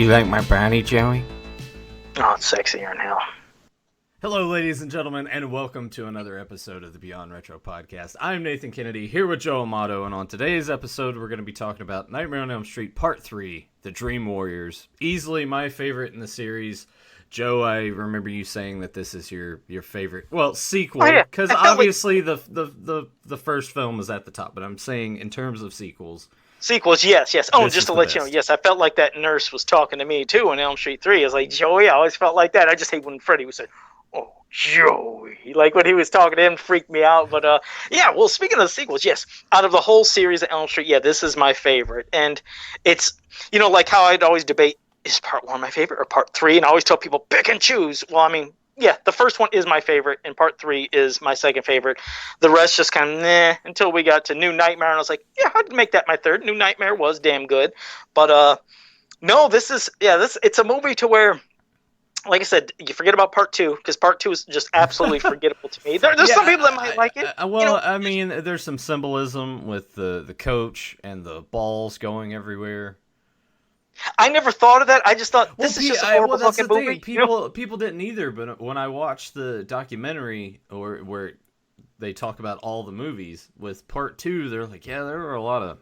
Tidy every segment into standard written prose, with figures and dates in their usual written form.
You like my brownie, Joey? Oh, it's sexier in hell. Hello, ladies and gentlemen, and welcome to another episode of the Beyond Retro Podcast. I'm Nathan Kennedy, here with Joe Amato, and on today's episode, we're going to be talking about Nightmare on Elm Street Part 3, The Dream Warriors. Easily my favorite in the series. Joe, I remember you saying that this is your favorite, well, sequel, because obviously the first film is at the top, but I'm saying in terms of sequels. Sequels, yes. Oh, just to let you know, yes, I felt like that nurse was talking to me, too, in Elm Street 3. I was like, Joey, I always felt like that. I just hate when Freddy would say, oh, Joey. Like, when he was talking to him, freaked me out. But, yeah, well, speaking of the sequels, yes, out of the whole series of Elm Street, yeah, this is my favorite. And it's, you know, like how I'd always debate, is Part 1 my favorite or Part 3? And I always tell people, pick and choose. Well, I mean, yeah, the first one is my favorite, and Part 3 is my second favorite. The rest just kind of meh until we got to New Nightmare, and I was like, yeah, I'd make that my third. New Nightmare was damn good. But, no, it's a movie to where, like I said, you forget about Part 2, because Part 2 is just absolutely forgettable to me. There's some people that might like it. I mean, there's some symbolism with the coach and the balls going everywhere. I never thought of that. I just thought this is just a horrible fucking movie. People didn't either, but when I watched the documentary where they talk about all the movies with Part 2, they're like, yeah, there were a lot of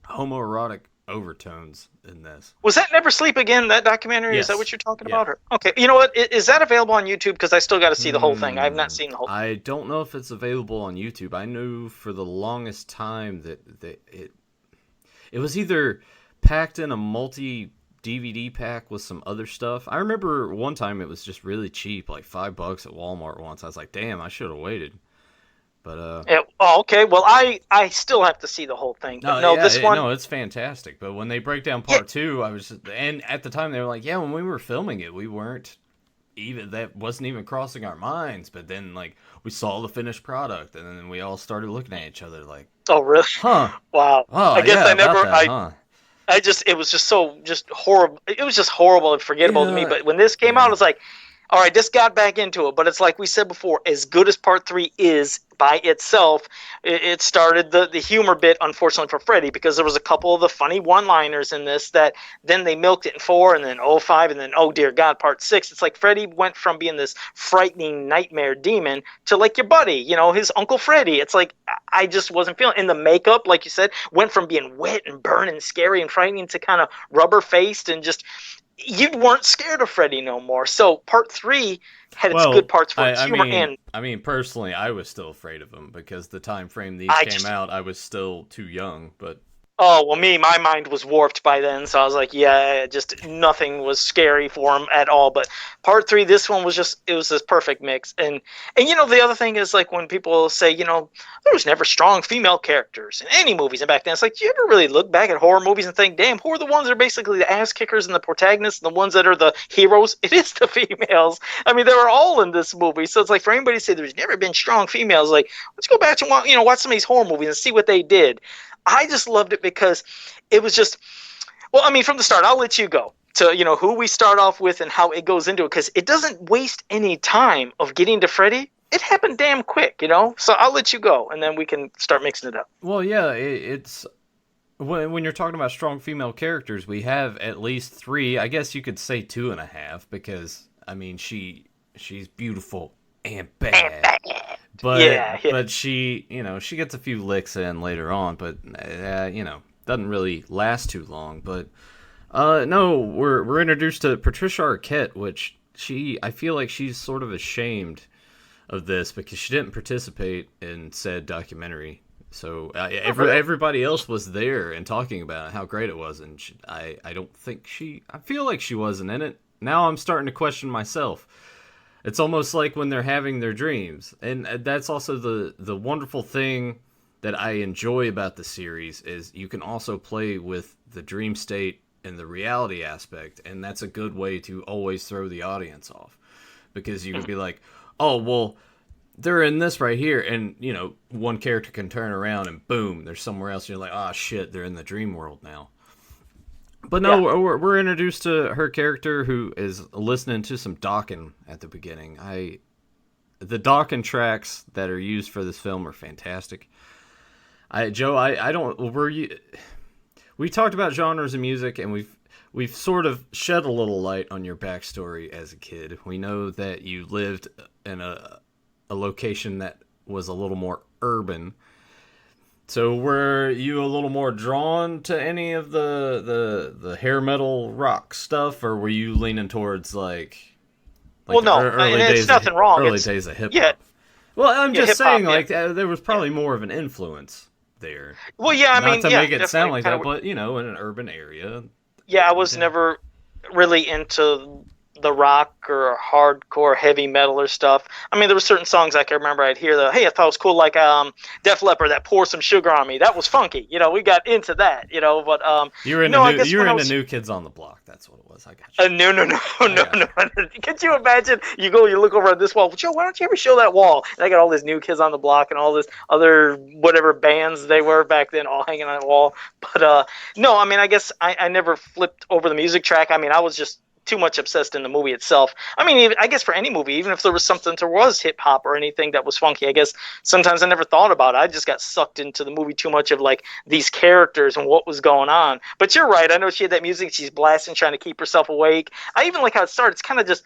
homoerotic overtones in this. Was that Never Sleep Again, that documentary? Yes. Is that what you're talking about? Or, okay, you know what? Is that available on YouTube? Because I still got to see the whole thing. I have not seen the whole thing. I don't know if it's available on YouTube. I knew for the longest time that it was either packed in a multi-DVD pack with some other stuff. I remember one time it was just really cheap, like $5 at Walmart once. I was like, damn, I should have waited. But okay. Well, I still have to see the whole thing. No, it's fantastic. But when they break down Part 2, I was and at the time they were like, yeah, when we were filming it, we weren't even, that wasn't even crossing our minds. But then like we saw the finished product, and then we all started looking at each other like, oh really? Huh? Wow. Oh, I guess yeah, I never. huh? It was just horrible. It was just horrible and forgettable to me. But when this came out, I was like, all right, this got back into it. But it's like we said before, as good as Part 3 is by itself, it started the humor bit, unfortunately, for Freddy, because there was a couple of the funny one-liners in this that then they milked it in 4, and then 5, and then, oh dear God, Part 6. It's like Freddy went from being this frightening nightmare demon to like your buddy, you know, his Uncle Freddy. It's like, I just wasn't feeling it. And the makeup, like you said, went from being wet and burning, scary and frightening to kind of rubber-faced and just, you weren't scared of Freddy no more. So Part 3 had its good parts for its humor. I mean, personally, I was still afraid of him because the time frame these came out, I was still too young. But oh, well, my mind was warped by then, so I was like, yeah, just nothing was scary for him at all. But Part 3, this one was it was this perfect mix. And you know, the other thing is, like, when people say, you know, there was never strong female characters in any movies, and back then, it's like, do you ever really look back at horror movies and think, damn, who are the ones that are basically the ass kickers and the protagonists, and the ones that are the heroes? It is the females. I mean, they were all in this movie. So it's like, for anybody to say there's never been strong females, like, let's go back and watch some of these horror movies and see what they did. I just loved it because it was just, well, I mean, from the start, I'll let you go to, you know, who we start off with and how it goes into it, because it doesn't waste any time of getting to Freddy. It happened damn quick, you know? So I'll let you go, and then we can start mixing it up. Well, yeah, it's, when you're talking about strong female characters, we have at least 3, I guess you could say 2.5, because, I mean, she's beautiful and bad. But she, you know, she gets a few licks in later on, but you know, doesn't really last too long. But no, we're introduced to Patricia Arquette, which I feel like she's sort of ashamed of this because she didn't participate in said documentary. So everybody else was there and talking about how great it was, and I feel like she wasn't in it. Now I'm starting to question myself. It's almost like when they're having their dreams. And that's also the wonderful thing that I enjoy about the series is you can also play with the dream state and the reality aspect. And that's a good way to always throw the audience off. Because you can be like, oh, well, they're in this right here. And, you know, one character can turn around and boom, they're somewhere else. And you're like, oh, shit, they're in the dream world now. But no, we're introduced to her character who is listening to some Dokken at the beginning. The Dokken tracks that are used for this film are fantastic. We talked about genres of music, and we've sort of shed a little light on your backstory as a kid. We know that you lived in a location that was a little more urban. So were you a little more drawn to any of the hair metal rock stuff, or were you leaning towards Well, no, and it's nothing wrong. early It's days of hip hop? yeah, Well, I'm yeah, just hip hop. saying, Yeah, there was yeah. probably more of an influence there. Well, yeah. I Not mean, to yeah, make it sound definitely like kind that, of. but in an urban area, Yeah, I you was did. never really into the rock or hardcore heavy metal or stuff. I mean, there were certain songs I can remember I'd hear the hey, I thought it was cool, like Def Leppard, that Pour Some Sugar on Me. That was funky. We got into that. But no, I guess You were when I into was New Kids on the Block. That's what it was. I got you. no, no, no, I no, got no. you. Could you imagine? You look over at this wall. Joe, why don't you ever show that wall? And I got all these New Kids on the Block and all this other whatever bands they were back then, all hanging on the wall. But no, I mean, I guess I never flipped over the music track. I mean, I was just too much obsessed in the movie itself. I mean, I guess for any movie, even if there was something there was hip hop or anything that was funky, I guess sometimes I never thought about it. I just got sucked into the movie too much of like these characters and what was going on. But you're right. I know she had that music. She's blasting, trying to keep herself awake. I even like how it started. It's kind of just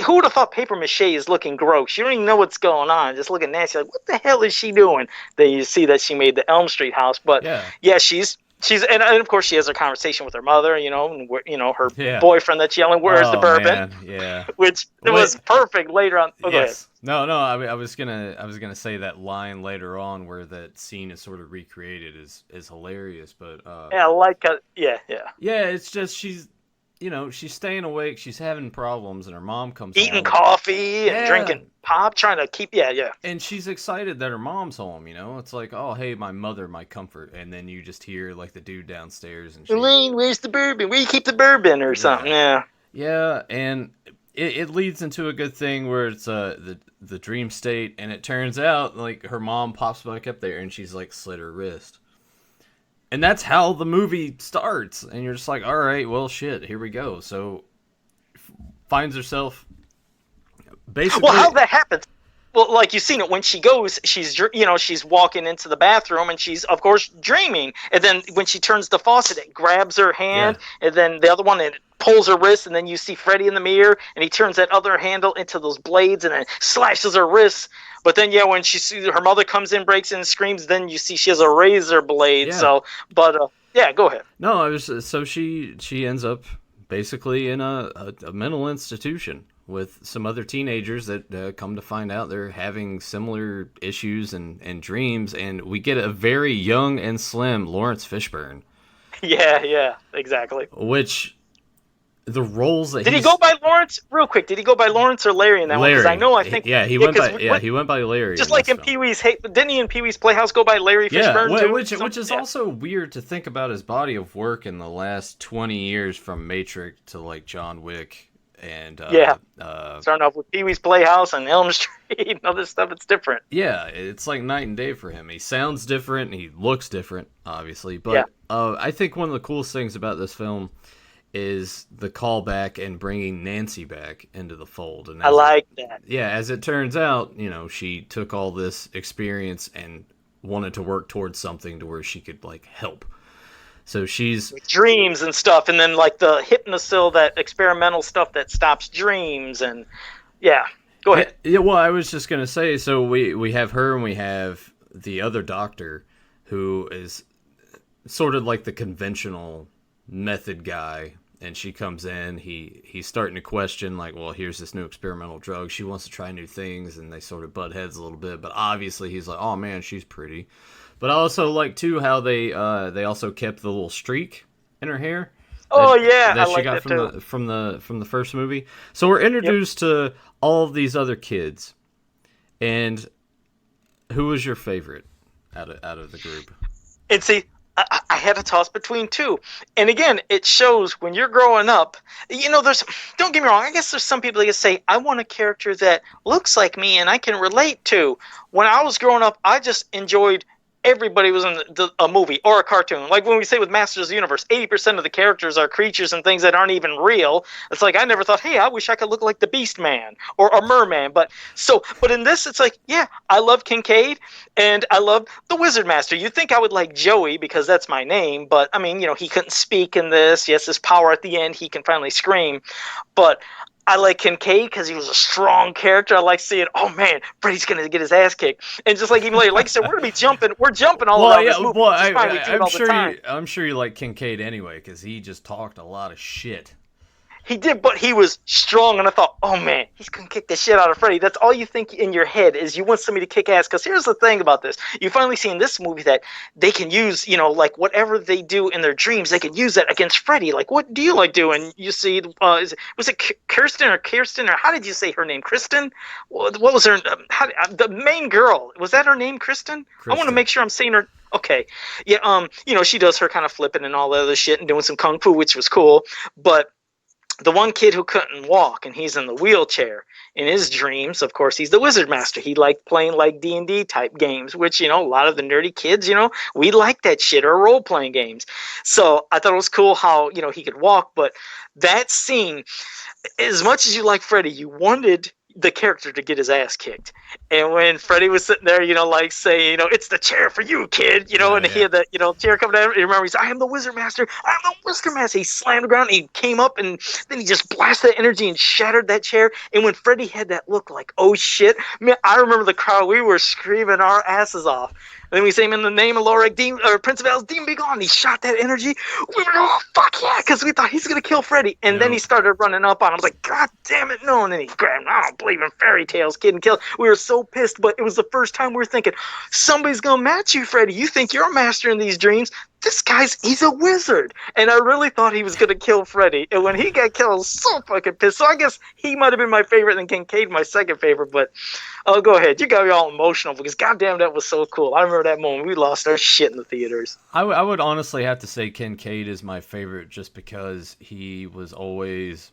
who would have thought paper mache is looking gross? You don't even know what's going on. Just looking nasty. Like, what the hell is she doing? Then you see that she made the Elm Street house. But Yeah, yeah, she's and of course she has her conversation with her mother. And her yeah. boyfriend that's yelling, "Where's the Oh bourbon?" man, yeah. Which it Wait, was perfect later on. Oh, go ahead. yes. No, no. I was gonna say that line later on where that scene is sort of recreated is hilarious. But Yeah, yeah, yeah. yeah, it's just she's staying awake. She's having problems, and her mom comes Eating home. coffee and Yeah, drinking pop, trying to keep. Yeah, yeah. and she's excited that her mom's home. It's like, oh hey, my mother, my comfort. And then you just hear like the dude downstairs, and she, Elaine, where's the bourbon? Where you keep the bourbon or something? yeah, Yeah. yeah, and it leads into a good thing where it's the dream state, and it turns out like her mom pops back up there, and she's like slit her wrist. And that's how the movie starts, and you're just like, all right, well, shit, here we go. So finds herself Well, basically, how that happens? Well, like you've seen it when she goes, she's walking into the bathroom and she's of course dreaming, and then when she turns the faucet, it grabs her yeah, hand, and then the other one it pulls her wrist, and then you see Freddy in the mirror, and he turns that other handle into those blades, and then slashes her wrists. But then, yeah, when she sees her mother comes in, breaks in, and screams, then you see she has a razor blade. yeah. So, but yeah, go ahead. No, I was so she ends up basically in a mental institution with some other teenagers that come to find out they're having similar issues and dreams, and we get a very young and slim Lawrence Fishburne, Yeah, yeah, exactly. which the roles that Did he go by Lawrence? Real quick, did he go by Lawrence or Larry in that one? Because I Larry, know, I think, yeah, yeah, because he went by Larry just in like this in film. Pee Wee's, didn't he in Pee Wee's Playhouse go by Larry Yeah, Fishburne too? which is Yeah. also weird to think about his body of work in the last 20 years from Matrix to like John Wick and Yeah. Starting off with Pee Wee's Playhouse and Elm Street and other stuff, it's different. yeah, it's like night and day for him. He sounds different, he looks different, obviously, but Yeah. I think one of the coolest things about this film is the callback and bringing Nancy back into the fold. And I like that. yeah, as it turns out, she took all this experience and wanted to work towards something to where she could like help. So she's With dreams and stuff, and then like the hypnosil, that experimental stuff that stops dreams, and yeah. Go ahead. yeah. Well, I was just gonna say, so we have her and we have the other doctor, who is sort of like the conventional method guy. And she comes in, he's starting to question, like, well, here's this new experimental drug. She wants to try new things, and they sort of butt heads a little bit. But obviously, he's like, oh man, she's pretty. But I also like too how they also kept the little streak in her hair. Oh yeah, that I she like got that too. from the first movie. So we're introduced to all of these other kids, and who was your favorite out of the group? And see, I had a toss between two. And again, it shows when you're growing up, don't get me wrong, I guess there's some people that say, I want a character that looks like me and I can relate to. When I was growing up, I just enjoyed everybody was in a movie or a cartoon. Like when we say with Masters of the Universe, 80% of the characters are creatures and things that aren't even real. It's like I never thought, hey, I wish I could look like the Beast Man or a Merman. But in this, it's like, yeah, I love Kincaid and I love the Wizard Master. You'd think I would like Joey because that's my name, but I mean, he couldn't speak in this. Yes, his power at the end, he can finally scream. But I like Kincaid because he was a strong character. I like seeing, oh man, Freddy's gonna get his ass kicked, and just like even later, like I said, we're gonna be jumping, we're jumping all around this movie. I'm sure you like Kincaid anyway because he just talked a lot of shit. He did, but he was strong, and I thought, oh man, he's gonna kick the shit out of Freddy. That's all you think in your head is you want somebody to kick ass. Because here's the thing about this: you finally see in this movie that they can use, like whatever they do in their dreams, they can use that against Freddy. Like, what do you like doing? You see, was it Kirsten or how did you say her name? Kristen? What was her? The main girl, was that her name? Kristen? I want to make sure I'm saying her. Okay, yeah. She does her kind of flipping and all that other shit and doing some kung fu, which was cool, but the one kid who couldn't walk and he's in the wheelchair in his dreams, of course, he's the Wizard Master. He liked playing like D&D type games, which, a lot of the nerdy kids, we like that shit, or role-playing games. So I thought it was cool how, he could walk, but that scene, as much as you like Freddy, you wanted the character to get his ass kicked. And when Freddy was sitting there, like saying, it's the chair for you, kid, and he had the, chair coming down. You remember, he's I am the Wizard Master. I'm the Wizard Master. He slammed the ground. He came up and then he just blasted that energy and shattered that chair. And when Freddy had that look like, oh shit, man, I remember the crowd. We were screaming our asses off. And then we say him in the name of Lorik, Prince of Alice, Demon Be Gone. He shot that energy. We were, oh, fuck yeah, because we thought he's going to kill Freddy. And then he started running up on him. I was like, God damn it, no. And then he grabbed him. I don't believe in fairy tales, kid, and kill. We were so pissed, but it was the first time we were thinking, somebody's going to match you, Freddy. You think you're a master in these dreams. This he's a wizard. And I really thought he was going to kill Freddy. And when he got killed, I was so fucking pissed. So I guess he might have been my favorite and Kincaid my second favorite. But go ahead. You got me all emotional because goddamn, that was so cool. I remember that moment. We lost our shit in the theaters. I would honestly have to say Kincaid is my favorite just because he was always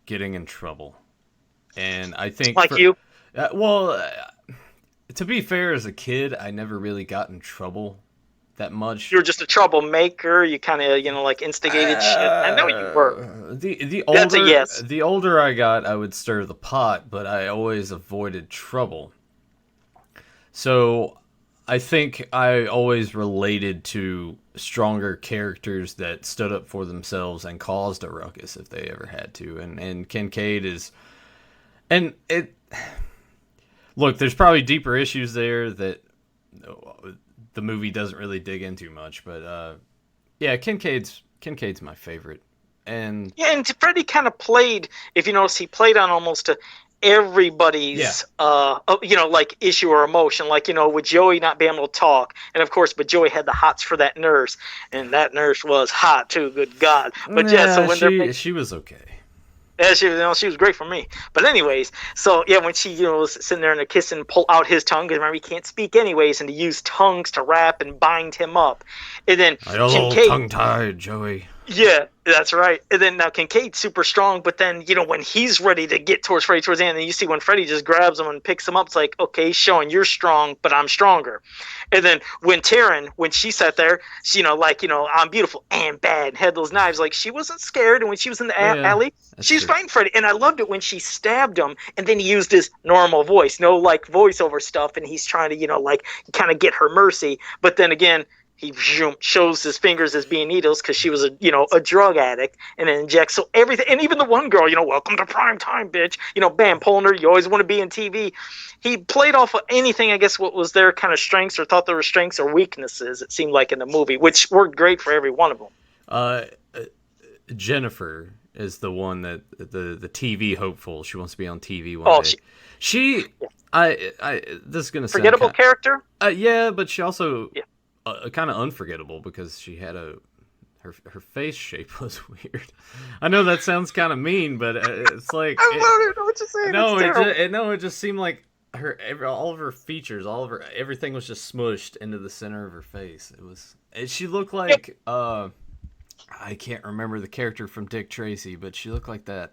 getting in trouble. And I think... you? To be fair, as a kid, I never really got in trouble that much. You were just a troublemaker. You kind of, like instigated shit. I know you were. That's a yes. The older I got, I would stir the pot, but I always avoided trouble. So I think I always related to stronger characters that stood up for themselves and caused a ruckus if they ever had to. And Kincaid is... And it... Look, there's probably deeper issues there that the movie doesn't really dig into much, but Kincaid's my favorite. And Freddy kind of played, if you notice, he played on almost everybody's like issue or emotion, like with Joey not being able to talk, and of course, but Joey had the hots for that nurse, and that nurse was hot too, good God. But so when she was okay. Yeah, she was great for me. But anyways, so yeah, when she was sitting there and kissing, pull out his tongue, because remember he can't speak anyways, and to use tongues to wrap and bind him up, and then I got a little tongue-tied, Joey. Yeah, that's right. And then now Kincaid's super strong, but then, when he's ready to get towards Freddy towards the end, and you see when Freddy just grabs him and picks him up, it's like, okay, showing you're strong, but I'm stronger. And then when Taryn, when she sat there, she, I'm beautiful and bad, and had those knives, like, she wasn't scared, and when she was in the alley, she's fighting Freddy. And I loved it when she stabbed him, and then he used his normal voice, no, voiceover stuff, and he's trying to, kind of get her mercy, but then again, he shows his fingers as being needles because she was a drug addict, and then injects so everything, and even the one girl, welcome to prime time, bitch, bam, pulling her, you always want to be in TV. He played off of anything, I guess, what was their kind of strengths or thought there were strengths or weaknesses, it seemed like in the movie, which worked great for every one of them. Jennifer is the one that the TV hopeful. She wants to be on TV one day. This is gonna sound forgettable character. Yeah, but she also. Yeah. Kind of unforgettable because she had her face shape was weird. I know that sounds kind of mean, but it's like I don't know what you're saying. No, it just seemed like all of her features, everything was just smushed into the center of her face. She looked like I can't remember the character from Dick Tracy, but she looked like that.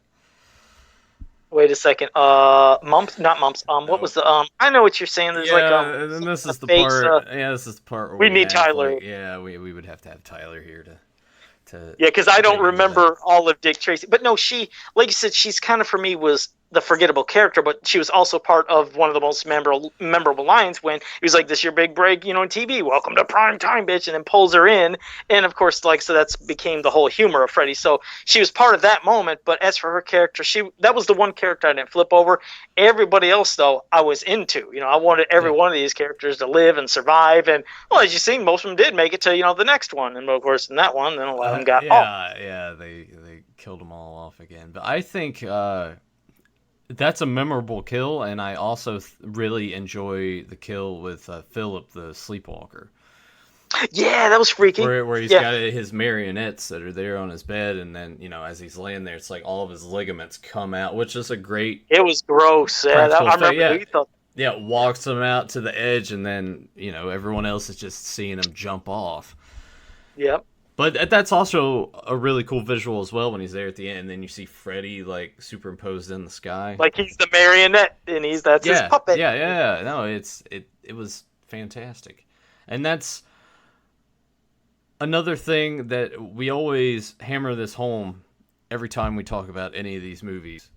Wait a second. Mumps, not mumps. What Oh, was the I know what you're saying. There's like yeah, and then something this in the is the face. part. Yeah, this is the part where We we need have Tyler. like, yeah, we would have to have Tyler here to Yeah, because I don't dig into that. remember all of Dick Tracy. But no, she, like you said, she's kind of for me was the forgettable character, but she was also part of one of the most memorable lines when he was like, "This your big break, in TV. Welcome to prime time, bitch," and then pulls her in, and of course, like so, that's became the whole humor of Freddy. So she was part of that moment. But as for her character, that was the one character I didn't flip over. Everybody else, though, I was into. I wanted every Yeah, one of these characters to live and survive, and well, as you see, most of them did make it to the next one, and of course, in that one, then a lot of them got off. yeah. They killed them all off again, but I think that's a memorable kill, and I also really enjoy the kill with Philip the Sleepwalker. Yeah, that was freaky. Where he's Yeah, got his marionettes that are there on his bed, and then as he's laying there, it's like all of his ligaments come out, which is a great it was gross. Yeah, practical I effect. remember Yeah, you thought. yeah, walks him out to the edge, and then everyone else is just seeing him jump off. Yep. But that's also a really cool visual as well when he's there at the end, and then you see Freddy like superimposed in the sky. Like he's the marionette, and that's his Yeah, puppet. yeah. No, it was fantastic, and that's another thing that we always hammer this home every time we talk about any of these movies.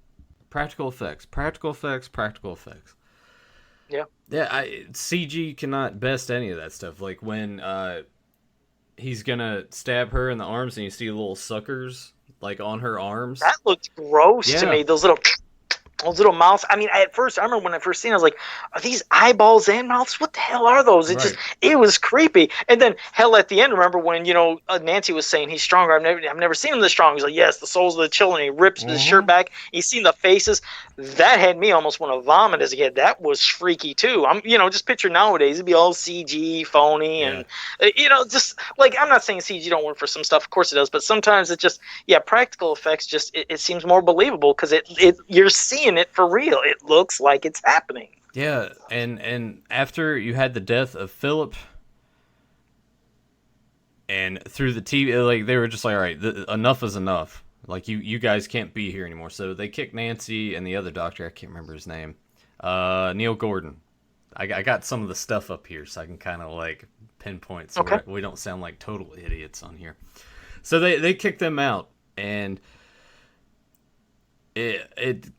Practical effects, practical effects, practical effects. Yeah. Yeah, CG cannot best any of that stuff. Like when he's gonna stab her in the arms, and you see little suckers like on her arms. That looked gross to Yeah, me. Those little mouths. I mean, at first, I remember when I first seen it, I was like, are these eyeballs and mouths? What the hell are those? right. It was creepy. And then, hell, at the end, remember when, Nancy was saying he's stronger. I've never seen him this strong. He's like, yes, the souls of the children. He rips his shirt Mm-hmm. back. He's seen the faces. That had me almost want to vomit as a kid. That was freaky, too. Just picture nowadays, it'd be all CG, phony, Yeah, and, just like, I'm not saying CG don't work for some stuff. Of course it does. But sometimes it just, yeah, practical effects just, it seems more believable because you're seeing it for real. It looks like it's happening. yeah. And after you had the death of Philip, and through the TV, like they were just like, all right, enough is enough. Like you guys can't be here anymore. So they kicked Nancy and the other doctor. I can't remember his name. Neil Gordon. I got some of the stuff up here, so I can kind of like pinpoint, so Okay. we don't sound like total idiots on here. So they kicked them out, and it The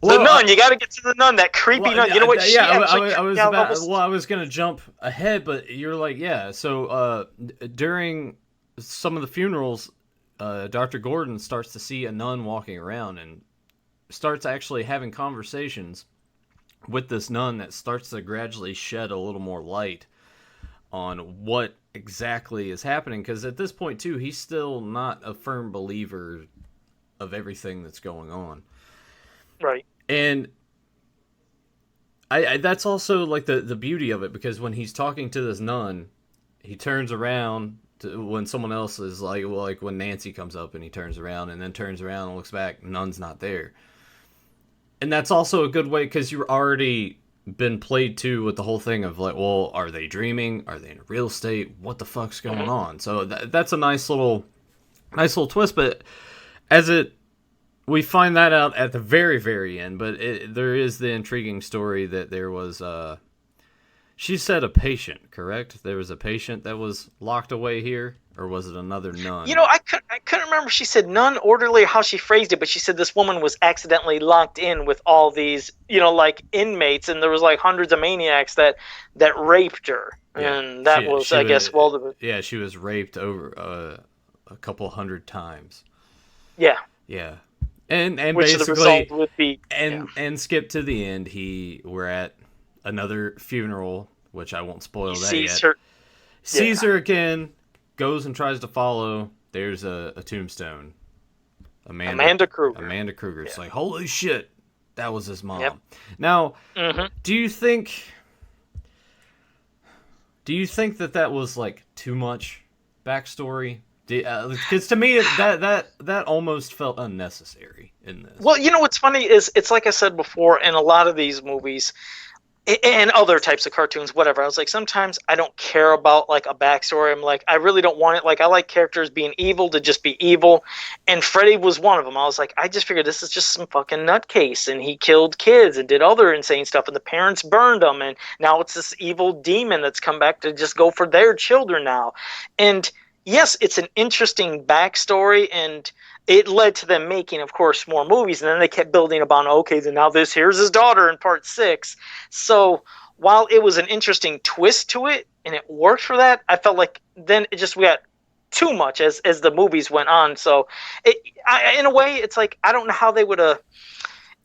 well, nun, you got to get to the nun, that creepy nun. You know what? She yeah, actually I was now about. almost- Well, I was gonna jump ahead, but you're like, yeah. So during some of the funerals, Dr. Gordon starts to see a nun walking around and starts actually having conversations with this nun that starts to gradually shed a little more light on what exactly is happening. Because at this point, too, he's still not a firm believer of everything that's going on. right. And I that's also like the beauty of it, because when he's talking to this nun, he turns around when someone else is like, well, like when Nancy comes up, and he turns around and then turns around and looks back, nun's not there. And that's also a good way, because you've already been played to with the whole thing of like, well, are they dreaming? Are they in a real state? What the fuck's going on? So that's a nice little twist. But as we find that out at the very, very end, but there is the intriguing story that there was, she said a patient, correct? There was a patient that was locked away here, or was it another nun? I couldn't remember if she said nun, orderly, or how she phrased it, but she said this woman was accidentally locked in with all these, like inmates, and there was like hundreds of maniacs that raped her, Yeah, and that was, I guess, yeah, she was raped over a couple hundred times. yeah, Yeah, and which the basically, result would be, and skip to the end. We're at another funeral, which I won't spoil he that sees yet. her, Sees her again, goes and tries to follow. There's a tombstone. Amanda Krueger. Amanda Krueger. It's like, holy shit, that was his mom. Yep. Now, Mm-hmm. do you think that was like too much backstory? Because to me, that almost felt unnecessary in this. Well, what's funny is it's like I said before, in a lot of these movies, and other types of cartoons, whatever. I was like, sometimes I don't care about like a backstory. I'm like, I really don't want it. Like, I like characters being evil to just be evil, and Freddy was one of them. I was like, I just figured this is just some fucking nutcase, and he killed kids and did other insane stuff, and the parents burned them, and now it's this evil demon that's come back to just go for their children now. And yes, it's an interesting backstory, and it led to them making, of course, more movies, and then they kept building upon, okay, then now here's his daughter in part 6. So while it was an interesting twist to it and it worked for that, I felt like then we got too much as the movies went on. So in a way, it's like, I don't know how they would have,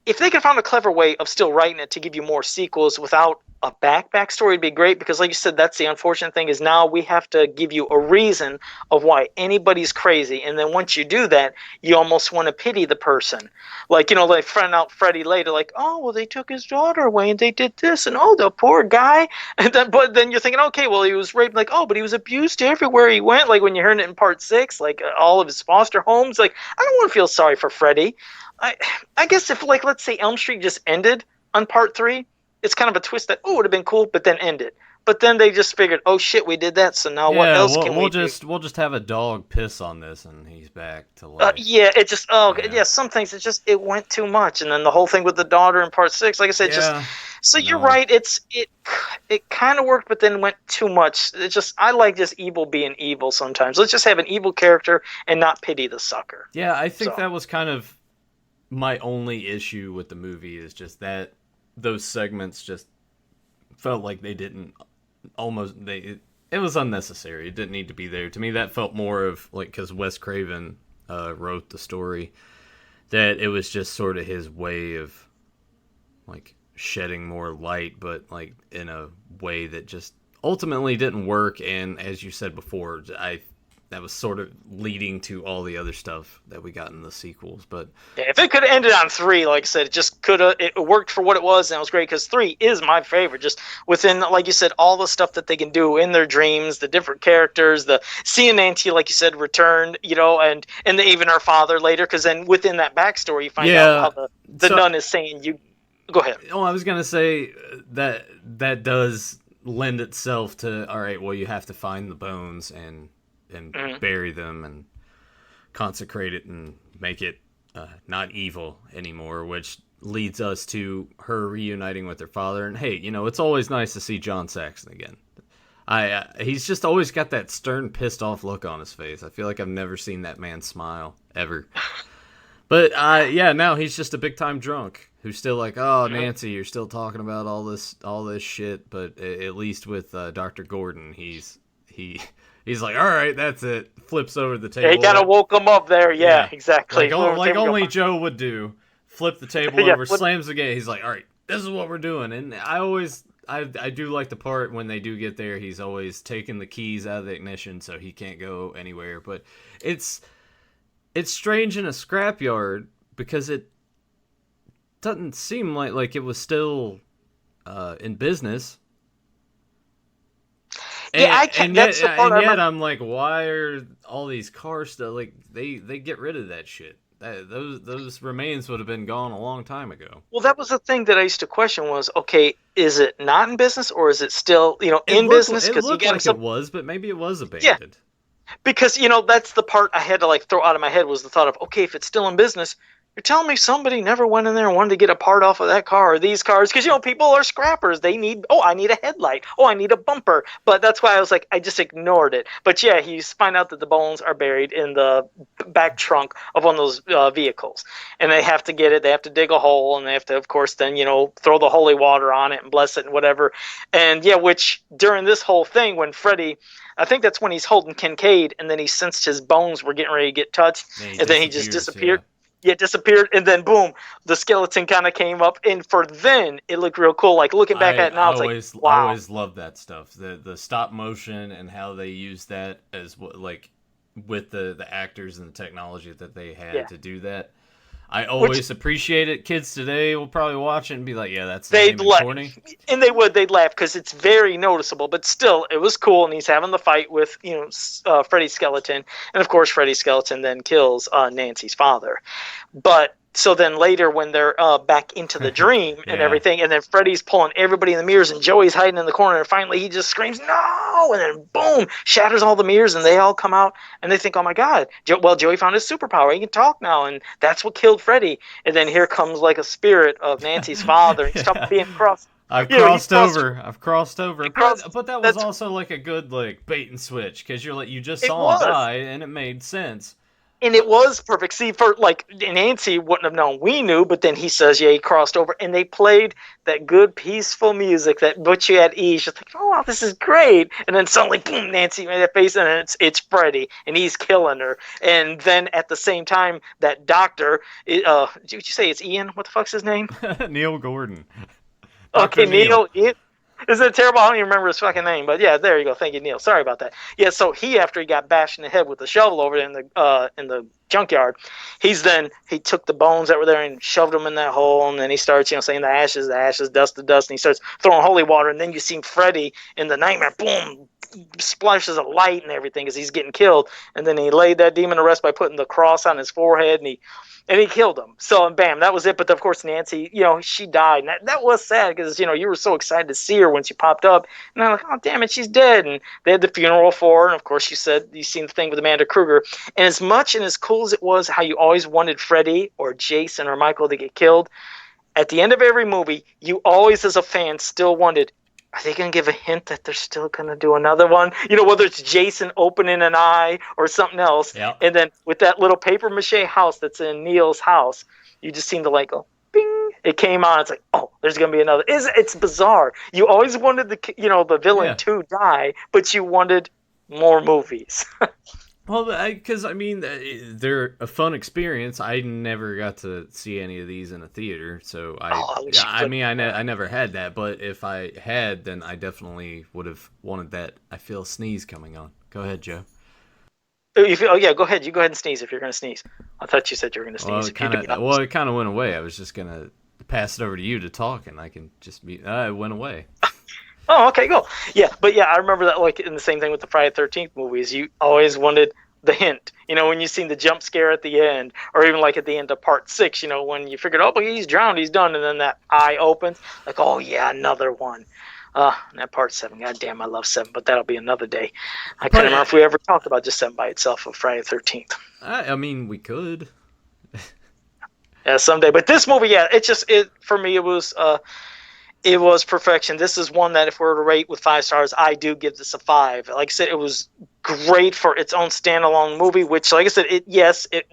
if they could find a clever way of still writing it to give you more sequels without a backstory, it'd be great. Because like you said, that's the unfortunate thing, is now we have to give you a reason of why anybody's crazy, and then once you do that, you almost want to pity the person. Like, they find out Freddy later, like, oh well, they took his daughter away and they did this, and oh, the poor guy. But then you're thinking, okay, well, he was raped, like, oh, but he was abused everywhere he went. Like when you heard it in part 6, like all of his foster homes. Like, I don't want to feel sorry for Freddy. I guess if, like, let's say Elm Street just ended on part 3, it's kind of a twist that, oh, it would have been cool, but then ended. But then they just figured, oh shit, we did that, so now what else can we do? We'll just have a dog piss on this and he's back to life. Yeah, it just, yeah, some things, it went too much. And then the whole thing with the daughter in part 6, like I said, so you're right, it kind of worked, but then went too much. I like just evil being evil sometimes. Let's just have an evil character and not pity the sucker. Yeah, I think that was kind of my only issue with the movie, is just that those segments just felt like they didn't it was unnecessary. It didn't need to be there. To me, that felt more of like, because Wes Craven wrote the story, that it was just sort of his way of like shedding more light, but like in a way that just ultimately didn't work. And as you said before, that was sort of leading to all the other stuff that we got in the sequels. But yeah, if it could have ended on 3, like I said, it worked for what it was, and it was great, because 3 is my favorite. Just within, like you said, all the stuff that they can do in their dreams, the different characters, the seeing Nancy, like you said, return, and even her father later, because then within that backstory, you find out how the nun is saying, you go ahead. Oh, I was gonna say that does lend itself to, all right, well, you have to find the bones and bury them and consecrate it and make it not evil anymore, which leads us to her reuniting with her father. And hey, it's always nice to see John Saxon again. He's just always got that stern, pissed off look on his face. I feel like I've never seen that man smile ever. But now he's just a big time drunk who's still like, oh, Nancy, you're still talking about all this shit. But at least with Dr. Gordon, he's like, all right, that's it. Flips over the table. Yeah, he kind of woke him up there. Yeah, exactly. Like only Joe would do. Flip the table over, slams the gate. He's like, all right, this is what we're doing. And I do like the part when they do get there. He's always taking the keys out of the ignition so he can't go anywhere. But it's strange in a scrapyard because it doesn't seem like it was still in business. That's the part. I'm like, why are all these cars still, like, they get rid of that shit? Those remains would have been gone a long time ago. Well, that was the thing that I used to question was, okay, is it not in business, or is it still, in business? It looked like it was, but maybe it was abandoned. Yeah. Because, that's the part I had to like throw out of my head, was the thought of, okay, if it's still in business, you're telling me somebody never went in there and wanted to get a part off of that car or these cars? Because, people are scrappers. They need, I need a headlight. Oh, I need a bumper. But that's why I was like, I just ignored it. But yeah, you find out that the bones are buried in the back trunk of one of those vehicles. And they have to get it. They have to dig a hole. And they have to, of course, then, throw the holy water on it and bless it and whatever. And yeah, which during this whole thing, when Freddy, I think that's when he's holding Kincaid, and then he sensed his bones were getting ready to get touched. And then he just disappeared. Yeah, it disappeared, and then boom, the skeleton kind of came up, and for then it looked real cool. Like looking back at it now, it's like, wow. I always loved that stuff. The stop motion and how they used that as like with the actors and the technology that they had to do that. I always appreciate it. Kids today will probably watch it and be like, yeah, that's corny. And they'd laugh because it's very noticeable, but still, it was cool. And he's having the fight with, Freddy's skeleton. And of course, Freddy's skeleton then kills Nancy's father. But so then later when they're back into the dream and Yeah. everything, and then Freddy's pulling everybody in the mirrors and Joey's hiding in the corner, and finally he just screams no, and then boom, shatters all the mirrors, and they all come out and they think, oh my god, Joey found his superpower, he can talk now, and that's what killed Freddy. And then here comes like a spirit of Nancy's father, and he's Yeah. being crossed. I've You know, he crossed crossed. over. I've crossed over. He crossed. But that was That's also like a good like bait and switch because you just it saw him was. die and it made sense. And it But was perfect. See, for like Nancy wouldn't have known. We knew, but then he says, "Yeah, he crossed over," and they played that good, peaceful music that puts you at ease. You're like, "Oh, wow, this is great!" And then suddenly, boom, Nancy made that face, and it's Freddy, and he's killing her. And then at the same time, that doctor, did you say it's Ian? What the fuck's his name? Neil Gordon, Okay, Doctor Neil. Neil. Isn't it terrible? I don't even remember his fucking name, but yeah, there you go. Thank you, Neil. Sorry about that. Yeah, so he, after he got bashed in the head with the shovel over in the junkyard, he took the bones that were there and shoved them in that hole, and then he starts, saying the ashes, dust to dust, and he starts throwing holy water, and then you see Freddy in the nightmare, boom, splashes of light and everything as he's getting killed, and then he laid that demon to rest by putting the cross on his forehead, and he killed him. So, bam, that was it. But of course, Nancy, she died. And that was sad because, you were so excited to see her when she popped up. And I'm like, oh, damn it, she's dead. And they had the funeral for her. And of course, you seen the thing with Amanda Krueger. And as much and as cool as it was how you always wanted Freddy or Jason or Michael to get killed, at the end of every movie, you always, as a fan, still wanted, are they going to give a hint that they're still going to do another one? Whether it's Jason opening an eye or something else. Yeah. And then with that little paper mache house that's in Neil's house, you just seem to like go, bing. It came on. It's like, oh, there's going to be another. It's bizarre. You always wanted the villain to die, but you wanted more movies. Well, because they're a fun experience. I never got to see any of these in a theater, so I never had that. But if I had, then I definitely would have wanted that. I feel a sneeze coming on. Go ahead, Joe. Oh yeah, go ahead. You go ahead and sneeze if you're going to sneeze. I thought you said you were going to sneeze. Well, it kind of went away. I was just gonna pass it over to you to talk, and I can just be. It went away. Oh, okay, go. Yeah, but yeah, I remember that like in the same thing with the Friday the 13th movies. You always wanted the hint, when you seen the jump scare at the end, or even like at the end of part 6, when you figured, oh, but he's drowned, he's done, and then that eye opens, like, oh yeah, another one. And that part 7, goddamn, I love 7, but that'll be another day. I can't remember if we ever talked about just 7 by itself of Friday the 13th. I mean, we could. Yeah, someday. But this movie, yeah, for me, it was perfection. This is one that if we were to rate with 5 stars, I do give this a 5. Like I said, it was great for its own standalone movie, which, like I said, it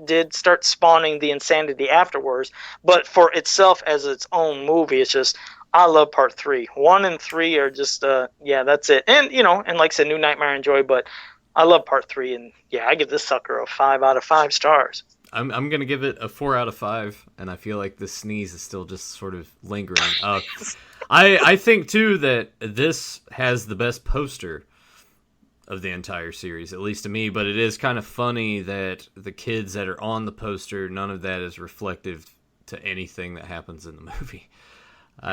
did start spawning the insanity afterwards. But for itself as its own movie, it's just, I love part 3. 1 and 3 are just, that's it. And, and like I said, New Nightmare I enjoy, but I love part 3. And yeah, I give this sucker a 5 out of 5 stars. I'm gonna give it a 4 out of 5, and I feel like this sneeze is still just sort of lingering. I think too that this has the best poster of the entire series, at least to me. But it is kind of funny that the kids that are on the poster, none of that is reflective to anything that happens in the movie.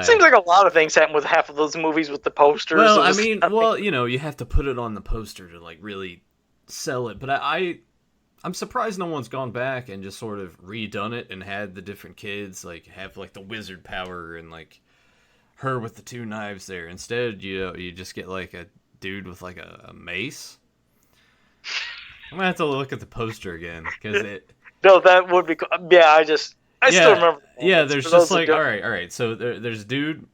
Seems like a lot of things happen with half of those movies with the posters. Well, you have to put it on the poster to like really sell it. But I'm surprised no one's gone back and just sort of redone it and had the different kids like have like the wizard power and like her with the 2 knives there. Instead, you just get like a dude with like a mace. I'm gonna have to look at the poster again because it. No, that would be. Yeah, I still remember. Yeah, there's just like all right. So there's a dude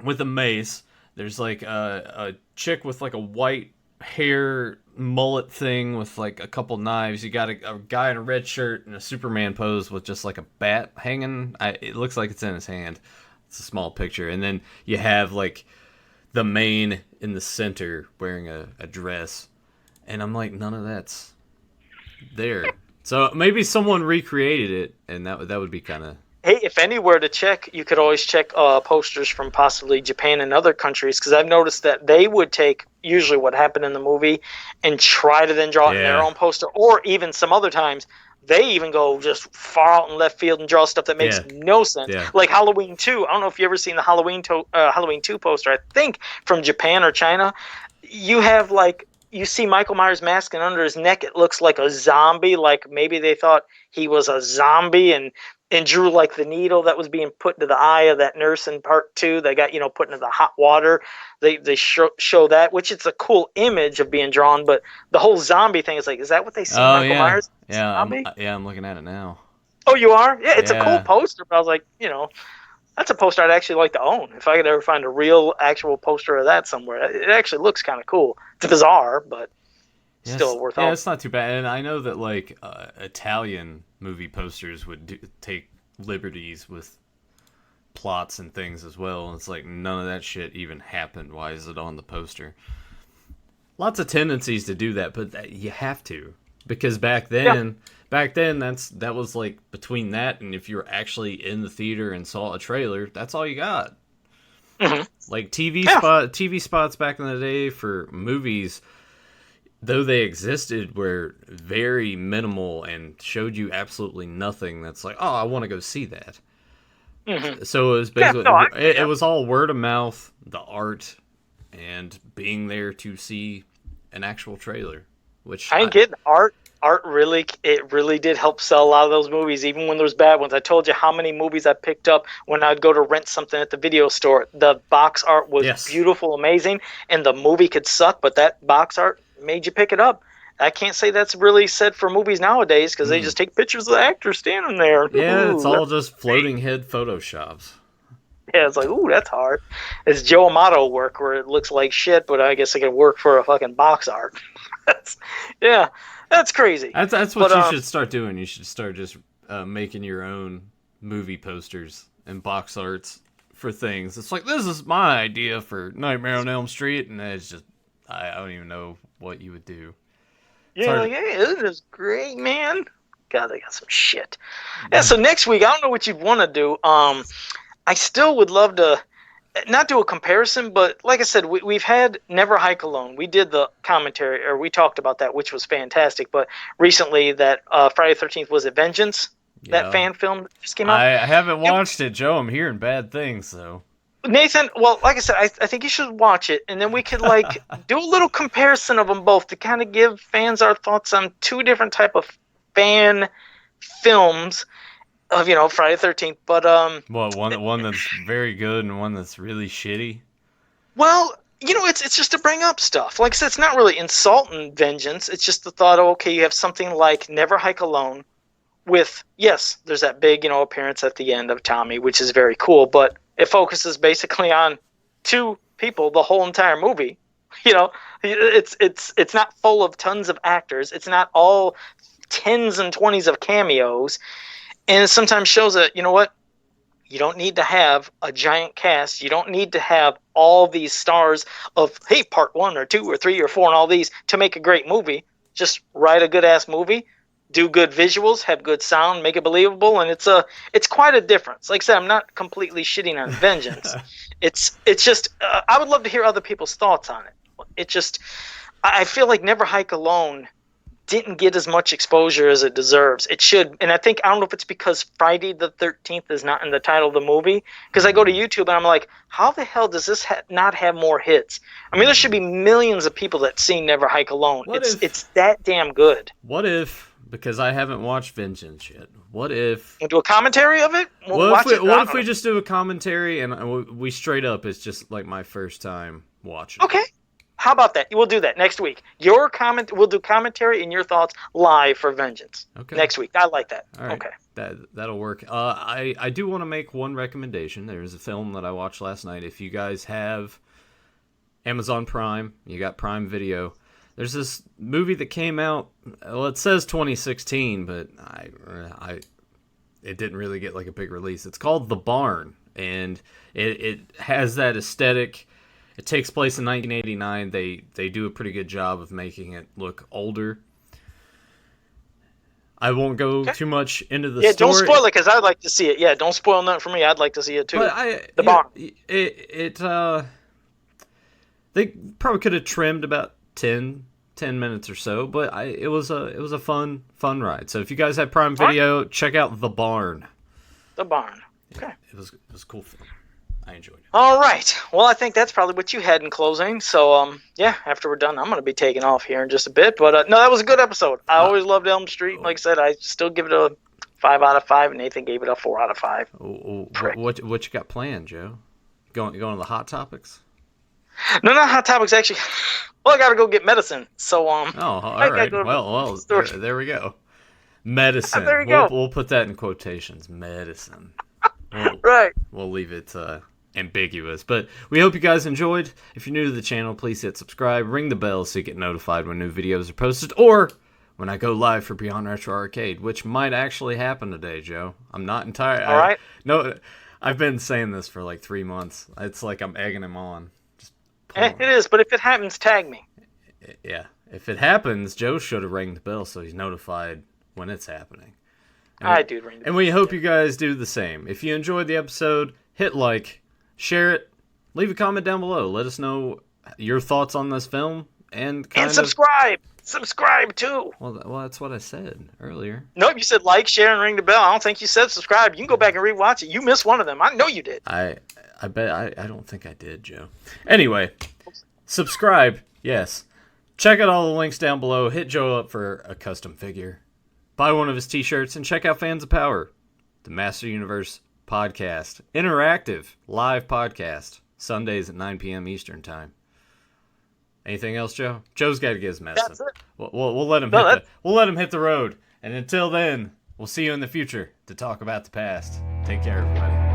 with a mace. There's like a chick with like a white hair mullet thing with like a couple knives. You got a guy in a red shirt and a Superman pose with just like a bat hanging. It looks like it's in his hand. It's a small picture. And then you have like the main in the center wearing a dress. And I'm like, none of that's there. So maybe someone recreated it, and that would be kind of. Hey, if anywhere to check, you could always check posters from possibly Japan and other countries, because I've noticed that they would take usually what happened in the movie and try to then draw it in their own poster, or even some other times they even go just far out in left field and draw stuff that makes no sense. Yeah. Like Halloween 2. I don't know if you ever seen the Halloween 2 poster, I think from Japan or China. You have like, you see Michael Myers' mask, and under his neck it looks like a zombie, like maybe they thought he was a zombie, and and drew like the needle that was being put into the eye of that nurse in part 2 that got put into the hot water. They show that, which it's a cool image of being drawn, but the whole zombie thing is like, is that what they see Oh Michael yeah, Myers yeah, zombie? I'm looking at it now. Oh, you are? Yeah, it's a cool Yeah, poster, but I was like, that's a poster I'd actually like to own if I could ever find a real actual poster of that somewhere. It actually looks kind of cool. It's bizarre, but yes, still worth yeah, owning. it's not too bad. And I know that like Italian movie posters would take liberties with plots and things as well. It's like none of that shit even happened. Why is it on the poster? Lots of tendencies to do that, but you have to, because back then that was like between that and if you were actually in the theater and saw a trailer, that's all you got. Hmm. Like Yeah. TV spots back in the day for movies, though they existed, were very minimal and showed you absolutely nothing. That's like, oh, I want to go see that. Hmm. So it was Yeah. basically No, I it was all word of mouth, the art, and being there to see an actual trailer, which I ain't getting art. Art really did help sell a lot of those movies, even when there's bad ones. I told you how many movies I picked up when I'd go to rent something at the video store. The box art was yes. beautiful, amazing, and the movie could suck, but that box art made you pick it up. I can't say that's really said for movies nowadays because they Mm. just take pictures of the actor standing there. Yeah, it's Ooh, all just floating head photoshops. yeah, it's like, ooh, that's hard. It's Joe Amato work where it looks like shit, but I guess it can work for a fucking box art. Yeah, that's crazy. That's what But you should start doing. You should start just making your own movie posters and box arts for things. It's like, this is my idea for Nightmare on Elm Street, and it's just I don't even know what you would do. It's yeah, hard. like, hey, this is great, man. God, they got some shit. Yeah, so next week, I don't know what you'd want to do. I still would love to not do a comparison, but like I said, we've had Never Hike Alone. We did the commentary, or we talked about that, which was fantastic. But recently, that Friday the 13th, was it Vengeance? That Yeah, fan film that just came out. I haven't watched it, Joe. I'm hearing bad things, though. Nathan, well, like I said, I think you should watch it, and then we could like do a little comparison of them both to kind of give fans our thoughts on two different type of fan films of Friday the 13th. But What one that's very good and one that's really shitty? well, it's just to bring up stuff. Like I said, it's not really insulting Vengeance. It's just the thought of, okay, you have something like Never Hike Alone with, yes, there's that big, appearance at the end of Tommy, which is very cool, but it focuses basically on two people the whole entire movie. It's not full of tons of actors. It's not all tens and twenties of cameos, and it sometimes shows that, you know what, you don't need to have a giant cast. You don't need to have all these stars of, hey, part 1 or 2 or 3 or 4 and all these to make a great movie. Just write a good ass movie, do good visuals, have good sound, make it believable, and it's quite a difference. Like I said, I'm not completely shitting on Vengeance. It's just I would love to hear other people's thoughts on it. It just, I feel like Never Hike Alone didn't get as much exposure as it deserves. It should, and I don't know if it's because Friday the 13th is not in the title of the movie, because I go to YouTube and I'm like, how the hell does this not have more hits? I mean, there should be millions of people that see Never Hike Alone. It's that damn good. What if, because I haven't watched Vengeance yet, what if... And do a commentary of it? What if we just do a commentary and we straight up, it's just like my first time watching. Okay. How about that? We'll do that next week. We'll do commentary and your thoughts live for Vengeance. Okay. Next week. I like that. All right. Okay. That'll work. I do want to make one recommendation. There's a film that I watched last night. If you guys have Amazon Prime, you got Prime Video, there's this movie that came out, well, it says 2016, but it didn't really get like a big release. It's called The Barn, and it has that aesthetic. It takes place in 1989. They do a pretty good job of making it look older. I won't go too much into the story. Don't spoil it because I'd like to see it. Yeah, don't spoil nothing for me. I'd like to see it too. But The Barn. They probably could have trimmed about 10 minutes or so, but it was a fun ride. So if you guys have Prime Video, check out The Barn. The Barn. Okay. It was a cool film. I enjoyed it. All right. Well, I think that's probably what you had in closing. So, yeah, after we're done, I'm going to be taking off here in just a bit. But, no, that was a good episode. I always loved Elm Street. Like I said, I still give it a 5 out of 5, and Nathan gave it a 4 out of 5. What you got planned, Joe? Going to the hot topics? No, not hot topics actually. Well, I gotta go get medicine. So all right. Well, there we go. Medicine. There you go. We'll put that in quotations. Medicine. Right. We'll leave it ambiguous. But we hope you guys enjoyed. If you're new to the channel, please hit subscribe, ring the bell so you get notified when new videos are posted, or when I go live for Beyond Retro Arcade, which might actually happen today, Joe. I'm not entirely... All right. No, I've been saying this for like 3 months. It's like I'm egging him on. It is, but if it happens, tag me. Yeah. If it happens, Joe should have rang the bell so he's notified when it's happening. I do ring the bell. And we hope you guys do the same. If you enjoyed the episode, hit like, share it, leave a comment down below. Let us know your thoughts on this film and subscribe. Subscribe too. Well, that's what I said earlier. Nope, you said like, share, and ring the bell. I don't think you said subscribe. You can go back and rewatch it. You missed one of them. I know you did. I bet I don't think I did, Joe. Anyway, subscribe, yes. Check out all the links down below. Hit Joe up for a custom figure. Buy one of his t-shirts and check out Fans of Power, the Master Universe podcast. Interactive, live podcast. Sundays at 9 p.m. Eastern Time. Anything else, Joe? Joe's got to get his medicine. That's it. We'll let him we'll let him hit the road. And until then, we'll see you in the future to talk about the past. Take care, everybody.